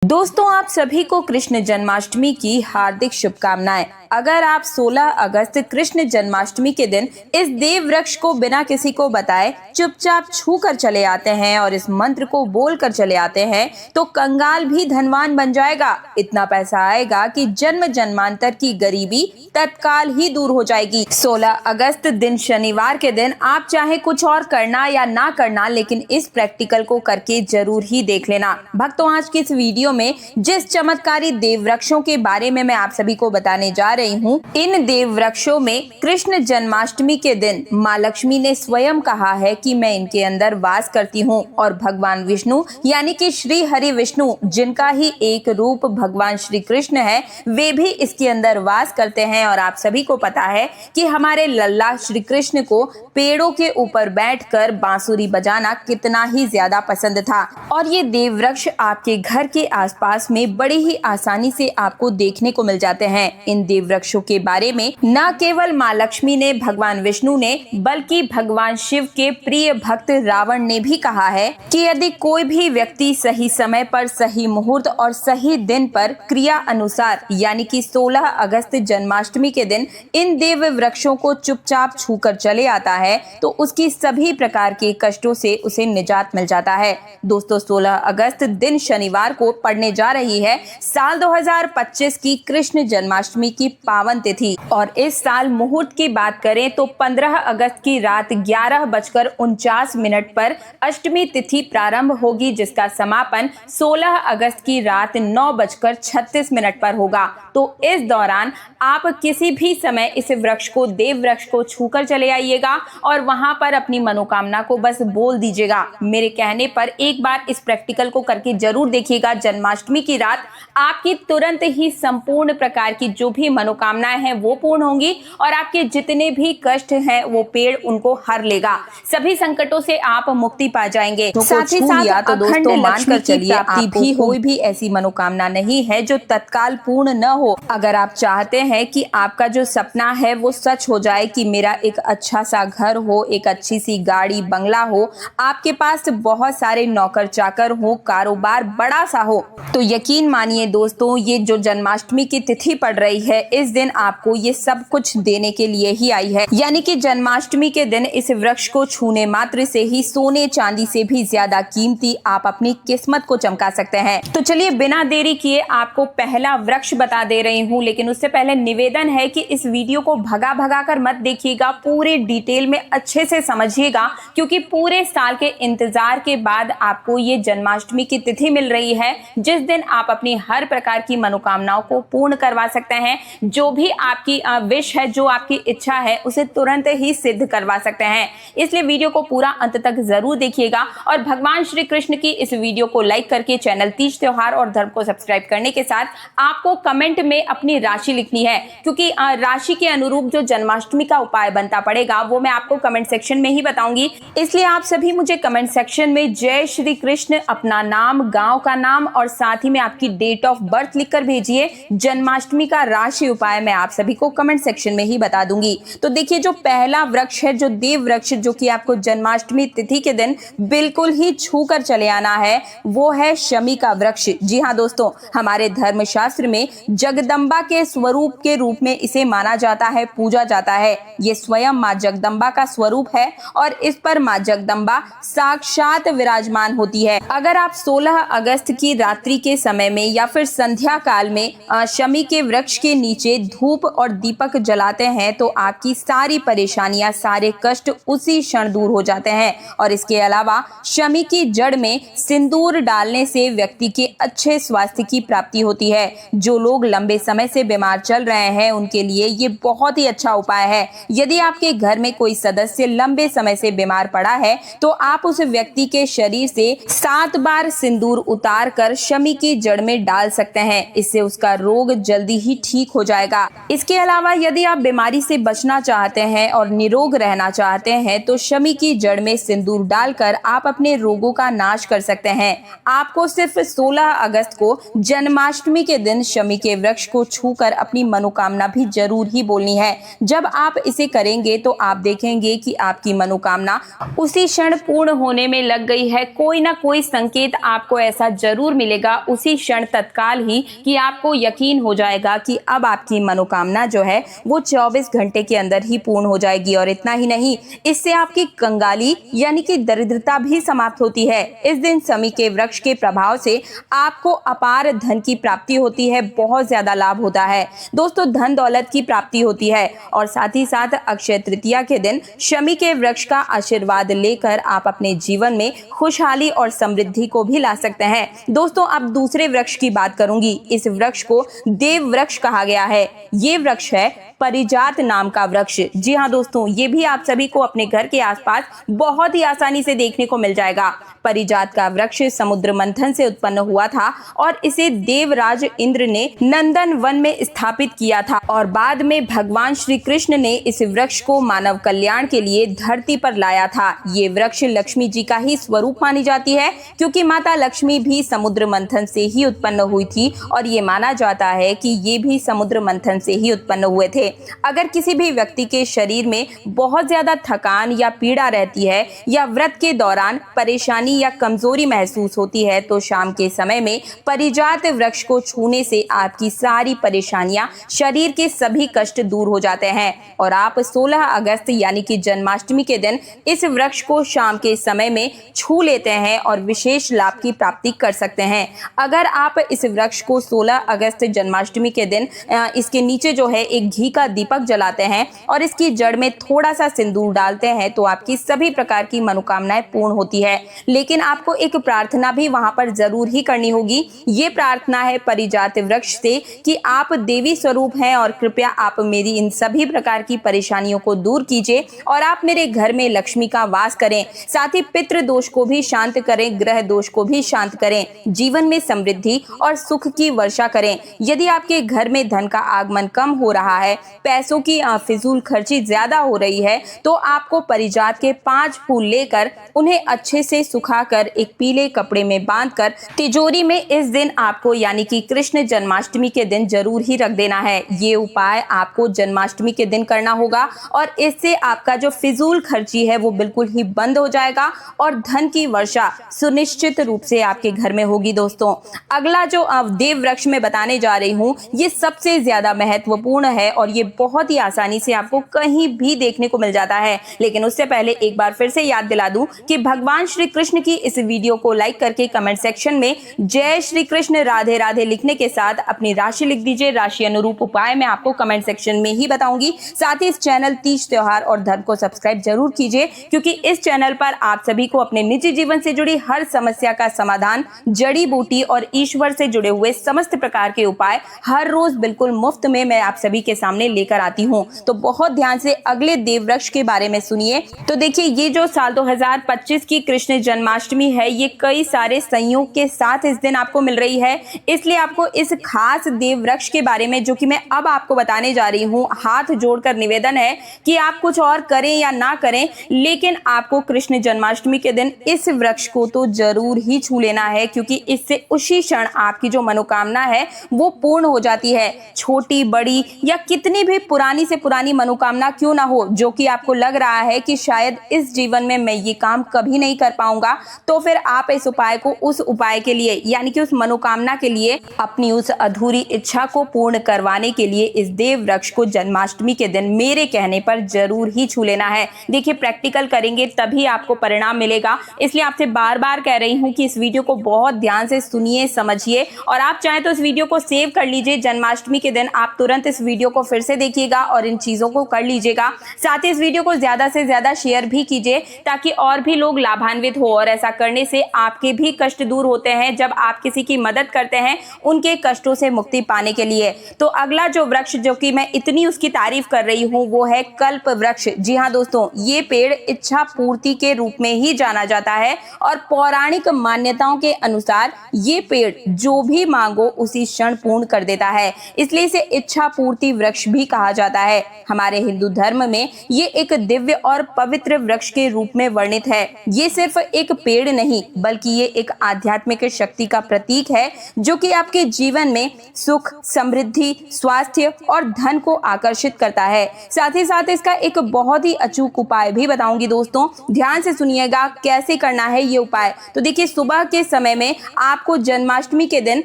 दोस्तों, आप सभी को कृष्ण जन्माष्टमी की हार्दिक शुभकामनाएं। अगर आप 16 अगस्त कृष्ण जन्माष्टमी के दिन इस देव वृक्ष को बिना किसी को बताए चुपचाप छू कर चले आते हैं और इस मंत्र को बोल कर चले आते हैं तो कंगाल भी धनवान बन जाएगा। इतना पैसा आएगा कि जन्म जन्मांतर की गरीबी तत्काल ही दूर हो जाएगी। 16 अगस्त दिन शनिवार के दिन आप चाहे कुछ और करना या ना करना, लेकिन इस प्रैक्टिकल को करके जरूर ही देख लेना। भक्तों, आज की इस वीडियो में जिस चमत्कारी देव वृक्षों के बारे में मैं आप सभी को बताने जा रही हूँ, इन देव वृक्षों में कृष्ण जन्माष्टमी के दिन माँ लक्ष्मी ने स्वयं कहा है कि मैं इनके अंदर वास करती हूँ और भगवान विष्णु यानी कि श्री हरि विष्णु, जिनका ही एक रूप भगवान श्री कृष्ण है, वे भी इसके अंदर वास करते हैं। और आप सभी को पता है कि हमारे लल्ला श्री कृष्ण को पेड़ों के ऊपर बैठकर बांसुरी बजाना कितना ही ज्यादा पसंद था। और ये देव वृक्ष आपके घर के आसपास में बड़ी ही आसानी से आपको देखने को मिल जाते हैं। इन देव वृक्षों के बारे में न केवल माँ लक्ष्मी ने, भगवान विष्णु ने, बल्कि भगवान शिव के प्रिय भक्त रावण ने भी कहा है कि यदि कोई भी व्यक्ति सही समय पर, सही मुहूर्त और सही दिन पर क्रिया अनुसार यानी कि 16 अगस्त जन्माष्टमी के दिन इन देव वृक्षों को चुपचाप छूकर चले आता है तो उसकी सभी प्रकार के कष्टों से उसे निजात मिल जाता है। दोस्तों, 16 अगस्त दिन शनिवार को पड़ने जा रही है साल 2025 की कृष्ण जन्माष्टमी की पावन तिथि। और इस साल मुहूर्त की बात करें तो 15 अगस्त की रात 11:49 पर अष्टमी तिथि प्रारंभ होगी, जिसका समापन 16 अगस्त की रात 9:36 पर होगा। तो इस दौरान आप किसी भी समय इस वृक्ष को, देव वृक्ष को छूकर चले आइएगा और वहां पर अपनी मनोकामना को बस बोल दीजिएगा। मेरे कहने पर एक बार इस प्रैक्टिकल को करके जरूर देखिएगा। जन्माष्टमी की रात आपकी तुरंत ही संपूर्ण प्रकार की जो भी मनोकामनाएं हैं वो पूर्ण होंगी और आपके जितने भी कष्ट हैं वो पेड़ उनको हर लेगा। सभी संकटों से आप मुक्ति पा जाएंगे। साथ ही साथ तो दोस्तों, मानकर चलिए आपको कोई भी ऐसी मनोकामना नहीं है जो तत्काल पूर्ण न हो। अगर आप चाहते हैं कि आपका जो सपना है वो सच हो जाए, कि मेरा एक अच्छा सा घर हो, एक अच्छी सी गाड़ी बंगला हो, आपके पास बहुत सारे नौकर चाकर हो, कारोबार बड़ा सा हो, तो यकीन मानिए दोस्तों, ये जो जन्माष्टमी की तिथि पड़ रही है इस दिन आपको ये सब कुछ देने के लिए ही आई है। यानी कि जन्माष्टमी के दिन इस वृक्ष को छूने मात्र से ही सोने चांदी से भी ज्यादा कीमती आप अपनी किस्मत को चमका सकते हैं। तो चलिए बिना देरी किए आपको पहला वृक्ष बता दे रही हूँ, लेकिन उससे पहले निवेदन है कि इस वीडियो को भगा भगा कर मत देखिएगा, पूरे डिटेल में अच्छे से समझिएगा, क्योंकि पूरे साल के इंतजार के बाद आपको ये जन्माष्टमी की तिथि मिल रही है जिस दिन आप अपनी हर प्रकार की मनोकामनाओं को पूर्ण करवा सकते हैं। जो भी आपकी विश है, जो आपकी इच्छा है, उसे तुरंत ही सिद्ध करवा सकते हैं। इसलिए वीडियो को पूरा अंत तक जरूर देखिएगा और भगवान श्री कृष्ण की इस वीडियो को लाइक करके चैनल तीज त्योहार और धर्म को सब्सक्राइब करने के साथ आपको कमेंट में अपनी राशि लिखनी है, क्योंकि राशि के अनुरूप जो जन्माष्टमी का उपाय बनता पड़ेगा वो मैं आपको कमेंट सेक्शन में ही बताऊंगी। इसलिए आप सभी मुझे कमेंट सेक्शन में जय श्री कृष्ण, अपना नाम, गांव का नाम और साथ ही में आपकी डेट ऑफ बर्थ लिखकर भेजिए। जन्माष्टमी का राशि उपाय मैं आप सभी को कमेंट सेक्शन में ही बता दूंगी। तो देखिए, जो पहला वृक्ष है, जो देव वृक्ष, जो कि आपको जन्माष्टमी तिथि के दिन बिल्कुल ही छू कर चले आना है, वो है शमी का वृक्ष। जी हाँ दोस्तों, हमारे धर्मशास्त्र में जगदम्बा के स्वरूप के रूप में इसे माना जाता है, पूजा जाता है। ये स्वयं माँ जगदम्बा का स्वरूप है और इस पर माँ जगदम्बा साक्षात विराजमान होती है। अगर आप 16 अगस्त की रात्रि के समय में या फिर संध्या काल में शमी के वृक्ष के नीचे धूप और दीपक जलाते हैं तो आपकी सारी परेशानियां, सारे कष्ट उसी क्षण दूर हो जाते हैं। और इसके अलावा शमी की जड़ में सिंदूर डालने से व्यक्ति के अच्छे स्वास्थ्य की प्राप्ति होती है। जो लोग लंबे समय से बीमार चल रहे हैं उनके लिए ये बहुत ही अच्छा उपाय है। यदि आपके घर में कोई सदस्य लंबे समय से बीमार पड़ा है तो आप उस व्यक्ति के शरीर से 7 बार सिंदूर उतार कर शमी की जड़ में डाल सकते हैं। इससे उसका रोग जल्दी ही ठीक हो जाएगा। इसके अलावा यदि आप बीमारी से बचना चाहते हैं और निरोग रहना चाहते हैं तो शमी की जड़ में सिंदूर डालकर आप अपने रोगों का नाश कर सकते हैं। आपको सिर्फ 16 अगस्त को जन्माष्टमी के दिन शमी के वृक्ष को छूकर अपनी मनोकामना भी जरूर ही बोलनी है। जब आप इसे करेंगे तो आप देखेंगे कि आपकी मनोकामना उसी क्षण पूर्ण होने में लग गई है। कोई ना कोई संकेत आपको ऐसा जरूर मिलेगा उसी क्षण तत्काल ही कि आपको यकीन हो जाएगा कि अब आपकी मनोकामना जो है वो 24 घंटे के अंदर ही पूर्ण हो जाएगी। और इतना ही नहीं, इससे आपकी कंगाली यानी कि दरिद्रता भी समाप्त होती है। इस दिन शमी के वृक्ष के प्रभाव से आपको अपार धन की प्राप्ति होती है, बहुत ज्यादा लाभ होता है दोस्तों, धन दौलत की प्राप्ति होती है। और साथ ही साथ अक्षय तृतीया के दिन शमी के वृक्ष का आशीर्वाद लेकर आप अपने जीवन में खुशहाली और समृद्धि को भी ला सकते हैं। दोस्तों, अब दूसरे वृक्ष की बात करूंगी। इस वृक्ष को देव वृक्ष कहा गया है। ये वृक्ष है परिजात नाम का वृक्ष। जी हाँ दोस्तों, ये भी आप सभी को अपने घर के आसपास बहुत ही आसानी से देखने को मिल जाएगा। परिजात का वृक्ष समुद्र मंथन से उत्पन्न हुआ था और इसे देवराज इंद्र ने नंदन वन में स्थापित किया था और बाद में भगवान श्री कृष्ण ने इस वृक्ष को मानव कल्याण के लिए धरती पर लाया था। ये वृक्ष लक्ष्मी जी का ही स्वरूप मानी जाती है क्योंकि माता लक्ष्मी भी समुद्र मंथन से ही उत्पन्न हुई थी और ये माना जाता है कि ये भी समुद्र मंथन से ही उत्पन्न हुए थे। अगर किसी भी व्यक्ति के शरीर में बहुत ज्यादा थकान या पीड़ा रहती है या व्रत के दौरान परेशानी या कमजोरी महसूस होती है तो शाम के समय में परिजात वृक्ष को छूने से आपकी सारी परेशानियां, शरीर के सभी कष्ट दूर हो जाते हैं। और आप 16 अगस्त यानी कि जन्माष्टमी के दिन इस वृक्ष को शाम के समय में छू लेते हैं और विशेष लाभ की प्राप्ति कर सकते हैं। अगर आप इस वृक्ष को 16 अगस्त जन्माष्टमी के दिन इसके नीचे जो है एक घी का दीपक जलाते हैं और इसकी जड़ में थोड़ा सा सिंदूर डालते हैं तो आपकी सभी प्रकार की मनोकामनाएं पूर्ण होती है। लेकिन आपको एक प्रार्थना भी वहां पर जरूर ही करनी होगी। ये प्रार्थना है परिजात वृक्ष से कि आप देवी स्वरूप हैं और कृपया आप मेरी इन सभी प्रकार की परेशानियों को दूर कीजिए और आप मेरे घर में लक्ष्मी का वास करें। साथ ही पितृ दोष को भी शांत करें, ग्रह दोष को भी शांत करें, जीवन में समृद्धि और सुख की वर्षा करें। यदि आपके घर में धन का आगमन कम हो रहा है, पैसों की फिजूल खर्ची ज्यादा हो रही है तो आपको परिजात के 5 फूल लेकर उन्हें अच्छे से सुखाकर एक पीले कपड़े में बांधकर तिजोरी में इस दिन आपको यानी कि कृष्ण जन्माष्टमी के दिन जरूर ही रख देना है। ये उपाय आपको जन्माष्टमी के दिन करना होगा और इससे आपका जो फिजूल खर्ची है वो बिल्कुल ही बंद हो जाएगा और धन की वर्षा सुनिश्चित रूप से आपके घर में होगी। दोस्तों, अगला जो देव वृक्ष में बताने जा रही हूँ ये सबसे ज्यादा महत्वपूर्ण है और ये बहुत ही आसानी से आपको कहीं भी देखने को मिल जाता है। लेकिन उससे पहले एक बार फिर से याद दिला दूं कि भगवान श्री कृष्ण की इस वीडियो को लाइक करके कमेंट सेक्शन में जय श्री कृष्ण राधे राधे लिखने के साथ अपनी राशि लिख दीजिए। राशि अनुरूप उपाय मैं आपको कमेंट सेक्शन में ही बताऊंगी। साथ ही इस चैनल तीज त्योहार और धर्म को सब्सक्राइब जरूर कीजिए क्योंकि इस चैनल पर आप सभी को अपने निजी जीवन से जुड़ी हर समस्या का समाधान, जड़ी बूटी और ईश्वर से जुड़े हुए समस्त प्रकार के उपाय हर रोज बिल्कुल मुफ्त में मैं आप सभी के सामने लेकर आती हूँ। तो बहुत ध्यान से अगले देव वृक्ष के बारे में सुनिए। तो देखिए, ये जो साल 2025 की कृष्ण जन्माष्टमी है ये कई सारे संयोग के साथ इस दिन आपको मिल रही है, इसलिए आपको इस खास देव वृक्ष के बारे में जो कि मैं अब आपको बताने जा रही हूँ, हाथ जोड़कर निवेदन है कि आप कुछ और करें या ना करें लेकिन आपको कृष्ण जन्माष्टमी के दिन इस वृक्ष को तो जरूर ही छू लेना है क्योंकि इससे उसी क्षण आपकी जो मनोकामना है वो पूर्ण हो जाती है। छोटी बड़ी या कितनी भी पुरानी से पुरानी मनोकामना क्यों ना हो, जो कि आपको लग रहा है कि शायद इस जीवन में मैं ये काम कभी नहीं कर पाऊंगा, तो फिर आप इस उपाय को उस उपाय के लिए यानी कि उस मनोकामना के लिए, अपनी उस अधूरी इच्छा को पूर्ण करवाने के लिए इस देव वृक्ष को जन्माष्टमी के दिन मेरे कहने पर जरूर ही छू लेना है। देखिए, प्रैक्टिकल करेंगे तभी आपको परिणाम मिलेगा, इसलिए आपसे बार बार कह रही हूँ कि इस वीडियो को बहुत ध्यान से सुनिए, समझिए और आप चाहें तो इस वीडियो को सेव कर लीजिए। जन्माष्टमी के दिन आप तुरंत इस वीडियो को फिर से देखिएगा और इन चीजों को कर लीजिएगा। साथ ही इस वीडियो को ज्यादा से ज्यादा शेयर भी कीजिए ताकि और भी लोग लाभान्वित हो और ऐसा करने से आपके भी कष्ट दूर होते हैं। जब आप किसी की मदद करते हैं उनके कष्टों से मुक्ति पाने के लिए। तो अगला जो वृक्ष जो कि मैं इतनी उसकी तारीफ कर रही हूँ वो है कल्प वृक्ष। जी हाँ दोस्तों, ये पेड़ इच्छा पूर्ति के रूप में ही जाना जाता है और पौराणिक मान्यताओं के अनुसार ये पेड़ जो भी मांगो उसी क्षण पूर्ण कर देता है। इसलिए इसलिए इसे इच्छा पूर्ति वृक्ष भी कहा जाता है। हमारे हिंदू धर्म में ये एक दिव्य और पवित्र वृक्ष के रूप में वर्णित है। ये सिर्फ एक पेड़ नहीं बल्कि ये एक आध्यात्मिक शक्ति का प्रतीक है जो कि आपके जीवन में सुख, समृद्धि, स्वास्थ्य और धन को आकर्षित करता है। साथ ही साथ इसका एक बहुत ही अचूक उपाय भी बताऊंगी दोस्तों, ध्यान से सुनिएगा कैसे करना है ये उपाय। तो देखिए, सुबह के समय में आपको जन्माष्टमी के दिन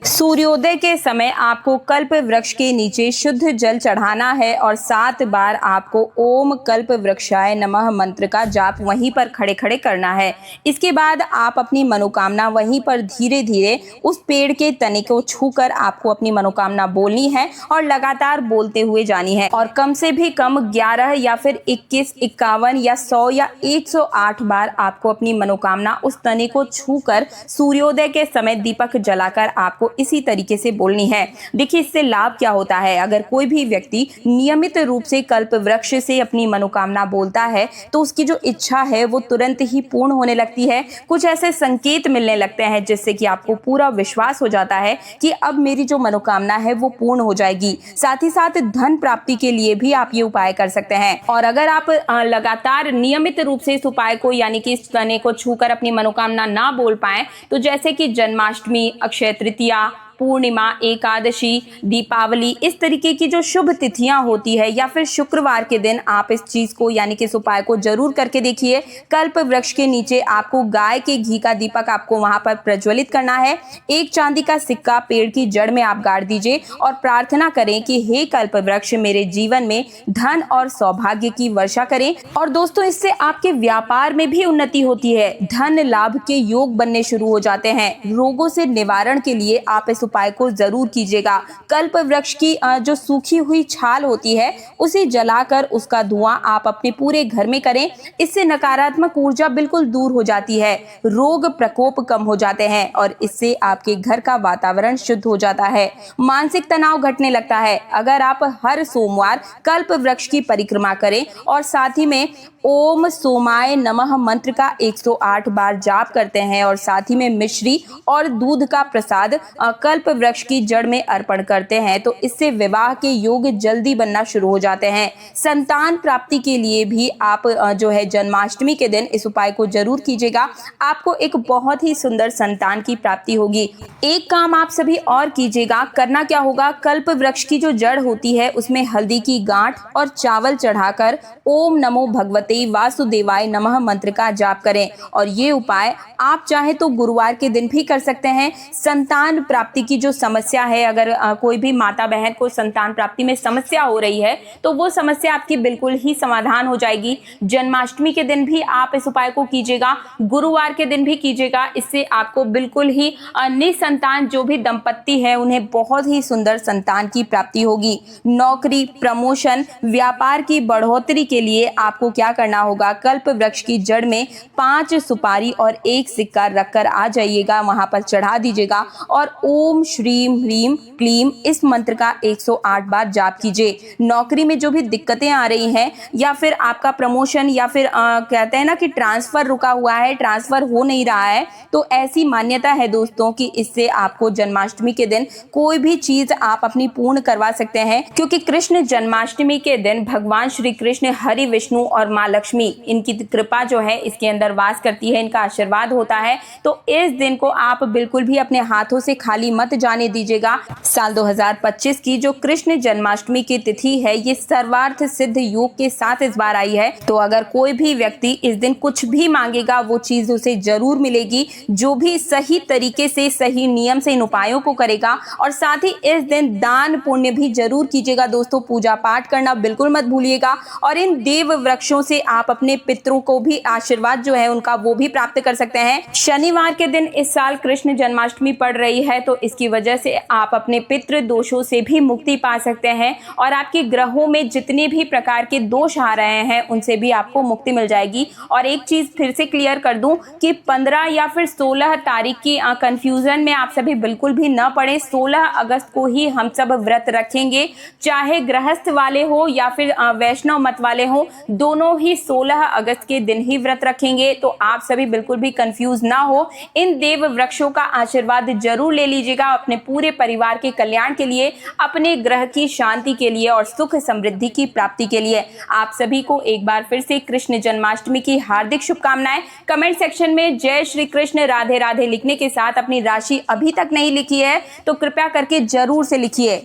सूर्योदय के समय आपको कल्प वृक्ष के नीचे शुद्ध जल चढ़ाना है और 7 बार आपको ओम कल्प वृक्षाय नमः मंत्र का जाप वहीं पर खड़े खड़े करना है। इसके बाद आप अपनी मनोकामना वहीं पर धीरे धीरे उस पेड़ के तने को छूकर आपको अपनी मनोकामना बोलनी है और लगातार बोलते हुए जानी है। और कम से भी कम 11 या फिर 21, 51 या 100 या 108 बार आपको अपनी मनोकामना उस तने को छूकर सूर्योदय के समय दीपक जलाकर आपको इसी तरीके से बोलनी है। देखिए, इससे लाभ क्या होता है। अगर कोई भी व्यक्ति नियमित रूप से कल्प वृक्ष से अपनी मनोकामना बोलता है तो उसकी जो इच्छा है वो तुरंत ही पूर्ण होने लगती है। कुछ ऐसे संकेत मिलने लगते हैं जिससे कि आपको पूरा विश्वास हो जाता है कि अब मेरी जो मनोकामना है वो पूर्ण हो जाएगी। साथ ही साथ धन प्राप्ति के लिए भी आप ये उपाय कर सकते हैं। और अगर आप लगातार नियमित रूप से इस उपाय को यानी कि इस तने को छूकर अपनी मनोकामना ना बोल पाए तो जैसे कि जन्माष्टमी, अक्षय तृतीया, पूर्णिमा, एकादशी, दीपावली, इस तरीके की जो शुभ तिथियां होती है या फिर शुक्रवार के दिन आप इस चीज को यानी कि इस उपाय को जरूर करके देखिए। कल्प वृक्ष के नीचे आपको गाय के घी का दीपक आपको वहां पर प्रज्वलित करना है। एक चांदी का सिक्का पेड़ की जड़ में आप गाड़ दीजिए और प्रार्थना करें कि हे कल्प वृक्ष मेरे जीवन में धन और सौभाग्य की वर्षा करें। और दोस्तों, इससे आपके व्यापार में भी उन्नति होती है, धन लाभ के योग बनने शुरू हो जाते हैं। रोगों से निवारण के लिए आप इस उपाय को जरूर कीजिएगा। कल्प वृक्ष की जो सूखी हुई छाल होती है उसे जलाकर उसका धुआं आप अपने पूरे घर में करें। इससे नकारात्मक ऊर्जा बिल्कुल दूर हो जाती है, रोग प्रकोप कम हो जाते हैं और इससे आपके घर का वातावरण शुद्ध हो जाता है, मानसिक तनाव घटने लगता है। अगर आप हर सोमवार कल्प वृक्ष की परिक्रमा करें और साथ ही में ओम सोमाय नमः मंत्र का 108 बार जाप करते हैं और साथ ही में मिश्री और दूध का प्रसाद कल्प वृक्ष की जड़ में अर्पण करते हैं तो इससे विवाह के योग जल्दी बनना शुरू हो जाते हैं। संतान प्राप्ति के लिए भी आप जो है जन्माष्टमी के दिन इस उपाय को जरूर कीजिएगा। आपको एक बहुत ही सुंदर संतान की प्राप्ति होगी। एक काम आप सभी और कीजिएगा। करना क्या होगा, कल्प वृक्ष की जो जड़ होती है उसमें हल्दी की गांठ और चावल चढ़ाकर ओम नमो भगवते वासुदेवाय नमः मंत्र का जाप करें। और ये उपाय आप चाहे तो गुरुवार के दिन भी कर सकते हैं। संतान प्राप्ति की जो समस्या है, अगर कोई भी माता बहन को संतान प्राप्ति में समस्या हो रही है तो वो समस्या आपकी बिल्कुल ही समाधान हो जाएगी। जन्माष्टमी के दिन भी आप इस उपाय को कीजिएगा, गुरुवार के दिन भी कीजिएगा। इससे आपको बिल्कुल ही निसंतान जो भी दंपत्ति है उन्हें बहुत ही सुंदर संतान की प्राप्ति होगी। नौकरी, प्रमोशन, व्यापार की बढ़ोतरी के लिए आपको क्या करना होगा, कल्प वृक्ष की जड़ में 5 सुपारी और 1 सिक्का रखकर आ जाइएगा, वहां पर चढ़ा दीजिएगा और ओम श्रीम ह्रीम क्लीम इस मंत्र का 108 बार जाप कीजिए। नौकरी में जो भी दिक्कतें आ रही हैं या फिर आपका प्रमोशन या फिर कहते हैं ना कि ट्रांसफर रुका हुआ है, ट्रांसफर हो नहीं रहा है, तो ऐसी मान्यता है दोस्तों कि इससे आपको जन्माष्टमी के दिन कोई भी चीज आप अपनी पूर्ण करवा सकते हैं। क्योंकि कृष्ण जन्माष्टमी के दिन भगवान श्री कृष्ण, हरि विष्णु और माँ लक्ष्मी, इनकी कृपा जो है इसके अंदर वास करती है, इनका आशीर्वाद होता है। तो इस दिन को आप बिल्कुल भी अपने हाथों से खाली मत जाने दीजिएगा। साल 2025 की जो कृष्ण जन्माष्टमी की तिथि है ये सर्वार्थ सिद्ध योग के साथ इस बार आई है। तो अगर कोई भी व्यक्ति इस दिन कुछ भी मांगेगा वो चीज उसे जरूर मिलेगी, जो भी सही तरीके से सही नियम से इन उपायों को करेगा। और साथ ही इस दिन दान पुण्य भी जरूर कीजिएगा दोस्तों, पूजा पाठ करना बिल्कुल मत भूलिएगा। और इन देव वृक्षों से आप अपने पितरों को भी आशीर्वाद जो है उनका वो भी प्राप्त कर सकते हैं। शनिवार के दिन इस साल कृष्ण जन्माष्टमी पड़ रही है तो इसकी वजह से आप अपने पितृ दोषों से भी मुक्ति पा सकते हैं और आपके ग्रहों में जितने भी प्रकार के दोष आ रहे हैं उनसे भी आपको मुक्ति मिल जाएगी। और एक चीज फिर से क्लियर कर दूं कि 15 या फिर 16 तारीख की कंफ्यूजन में आप सभी बिल्कुल भी न पड़े। 16 अगस्त को ही हम सब व्रत रखेंगे, चाहे गृहस्थ वाले हो या फिर वैष्णव मत वाले हो, दोनों ही कि 16 अगस्त के दिन ही व्रत रखेंगे, तो आप सभी बिल्कुल भी कंफ्यूज ना हो। इन देव वृक्षों का आशीर्वाद जरूर ले लीजिएगा अपने पूरे परिवार के कल्याण के लिए, अपने ग्रह की शांति के लिए और सुख समृद्धि की प्राप्ति के लिए। आप सभी को एक बार फिर से कृष्ण जन्माष्टमी की हार्दिक शुभकामनाएं। कमेंट सेक्शन में जय श्री कृष्ण राधे राधे लिखने के साथ अपनी राशि अभी तक नहीं लिखी है तो कृपया करके जरूर से लिखिए।